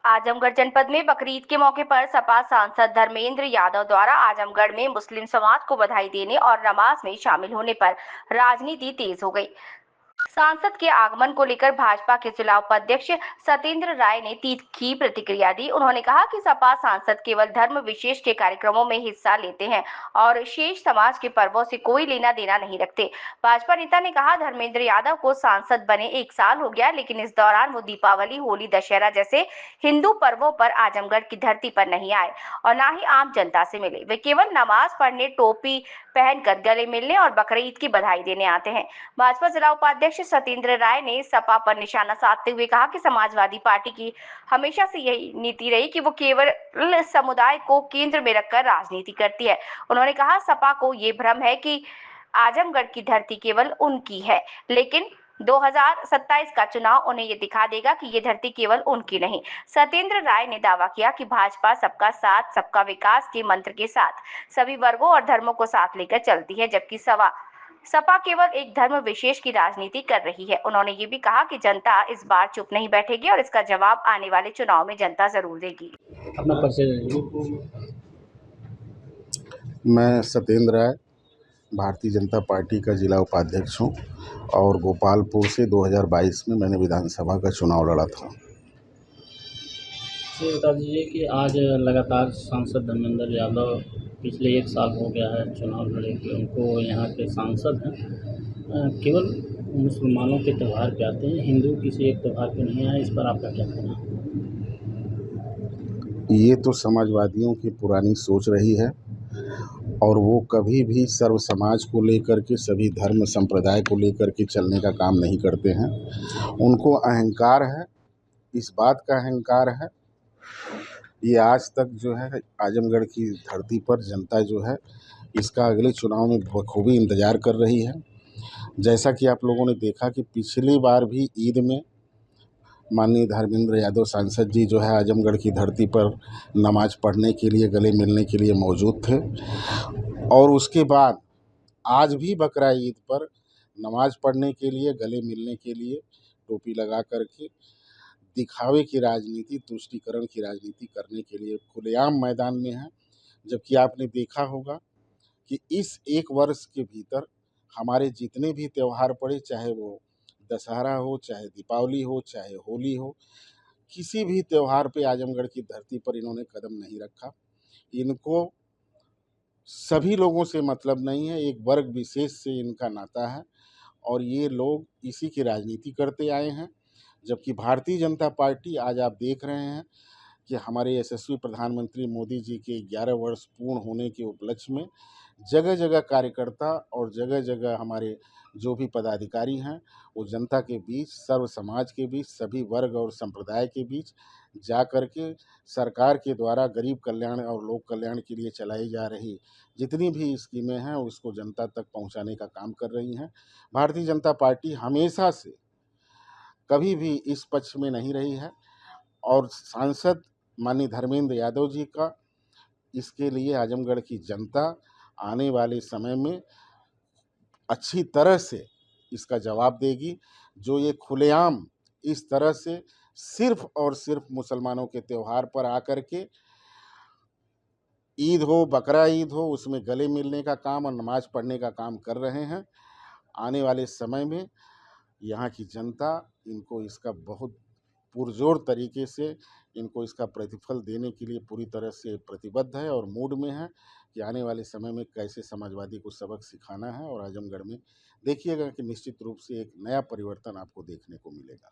आजमगढ़ जनपद में बकरीद के मौके पर सपा सांसद धर्मेंद्र यादव द्वारा आजमगढ़ में मुस्लिम समाज को बधाई देने और नमाज में शामिल होने पर राजनीति तेज हो गई। सांसद के आगमन को लेकर भाजपा के जिला उपाध्यक्ष सत्येंद्र राय ने तीखी प्रतिक्रिया दी। उन्होंने कहा कि सपा सांसद केवल धर्म विशेष के कार्यक्रमों में हिस्सा लेते हैं और शेष समाज के पर्वों से कोई लेना देना नहीं रखते। भाजपा नेता ने कहा, धर्मेंद्र यादव को सांसद बने 1 साल हो गया, लेकिन इस दौरान वो दीपावली, होली, दशहरा जैसे हिंदू पर्वों पर आजमगढ़ की धरती पर नहीं आए और न ही आम जनता से मिले। वे केवल नमाज पढ़ने, टोपी पहनकर गले मिलने और बकरीद की बधाई देने आते हैं। भाजपा जिला उपाध्यक्ष सत्येंद्र राय ने सपा पर निशाना साधते हुए कहा कि समाजवादी पार्टी की हमेशा से यही नीति रही कि वो केवल समुदाय को केंद्र में रखकर राजनीति करती है। उन्होंने कहा, सपा को ये भ्रम है कि आजमगढ़ की धरती केवल उनकी है, लेकिन 2027 का चुनाव उन्हें ये दिखा देगा कि ये धरती केवल उनकी नहीं। सत्येंद्र राय ने दावा किया कि भाजपा सबका साथ सबका विकास के मंत्र के साथ सभी वर्गों और धर्मों को साथ लेकर चलती है, जबकि सपा केवल एक धर्म विशेष की राजनीति कर रही है। उन्होंने ये भी कहा कि जनता इस बार चुप नहीं बैठेगी और इसका जवाब आने वाले चुनाव में जनता जरूर देगी। अपना परिचय। मैं सत्येंद्र राय, भारतीय जनता पार्टी का जिला उपाध्यक्ष हूँ और गोपालपुर से 2022 में मैंने विधानसभा का चुनाव लड़ा था। ये बता दीजिए कि आज लगातार सांसद धर्मेंद्र यादव पिछले 1 साल हो गया है चुनाव लड़े कि उनको यहाँ के सांसद हैं, केवल मुसलमानों के त्यौहार पे आते हैं, हिंदू किसी एक त्यौहार पे नहीं आए। इस पर आपका क्या कहना है? ये तो समाजवादियों की पुरानी सोच रही है और वो कभी भी सर्व समाज को लेकर के, सभी धर्म संप्रदाय को लेकर के चलने का काम नहीं करते हैं। उनको अहंकार है, इस बात का अहंकार है। ये आज तक जो है आजमगढ़ की धरती पर जनता जो है इसका अगले चुनाव में बखूबी इंतज़ार कर रही है। जैसा कि आप लोगों ने देखा कि पिछली बार भी ईद में माननीय धर्मेंद्र यादव सांसद जी जो है आजमगढ़ की धरती पर नमाज पढ़ने के लिए, गले मिलने के लिए मौजूद थे और उसके बाद आज भी बकरा ईद पर नमाज पढ़ने के लिए, गले मिलने के लिए, टोपी लगा करके दिखावे की राजनीति, तुष्टीकरण की राजनीति करने के लिए खुलेआम मैदान में है। जबकि आपने देखा होगा कि इस 1 वर्ष के भीतर हमारे जितने भी त्यौहार पड़े, चाहे वो दशहरा हो, चाहे दीपावली हो, चाहे होली हो, किसी भी त्यौहार पे आजमगढ़ की धरती पर इन्होंने कदम नहीं रखा। इनको सभी लोगों से मतलब नहीं है, एक वर्ग विशेष से इनका नाता है और ये लोग इसी की राजनीति करते आए हैं। जबकि भारतीय जनता पार्टी, आज आप देख रहे हैं कि हमारे यशस्वी प्रधानमंत्री मोदी जी के 11 वर्ष पूर्ण होने के उपलक्ष्य में जगह जगह कार्यकर्ता और जगह जगह हमारे जो भी पदाधिकारी हैं वो जनता के बीच, सर्व समाज के बीच, सभी वर्ग और संप्रदाय के बीच जा कर के सरकार के द्वारा गरीब कल्याण और लोक कल्याण के लिए चलाई जा रही जितनी भी स्कीमें हैं उसको जनता तक पहुंचाने का काम कर रही हैं। भारतीय जनता पार्टी हमेशा से कभी भी इस पक्ष में नहीं रही है और सांसद माननीय धर्मेंद्र यादव जी का इसके लिए आजमगढ़ की जनता आने वाले समय में अच्छी तरह से इसका जवाब देगी। जो ये खुलेआम इस तरह से सिर्फ और सिर्फ मुसलमानों के त्यौहार पर आकर के ईद हो, बकरा ईद हो, उसमें गले मिलने का काम और नमाज पढ़ने का काम कर रहे हैं, आने वाले समय में यहाँ की जनता इनको इसका बहुत पुरजोर तरीके से इनको इसका प्रतिफल देने के लिए पूरी तरह से प्रतिबद्ध है और मूड में है कि आने वाले समय में कैसे समाजवादी को सबक सिखाना है और आजमगढ़ में देखिएगा कि निश्चित रूप से एक नया परिवर्तन आपको देखने को मिलेगा।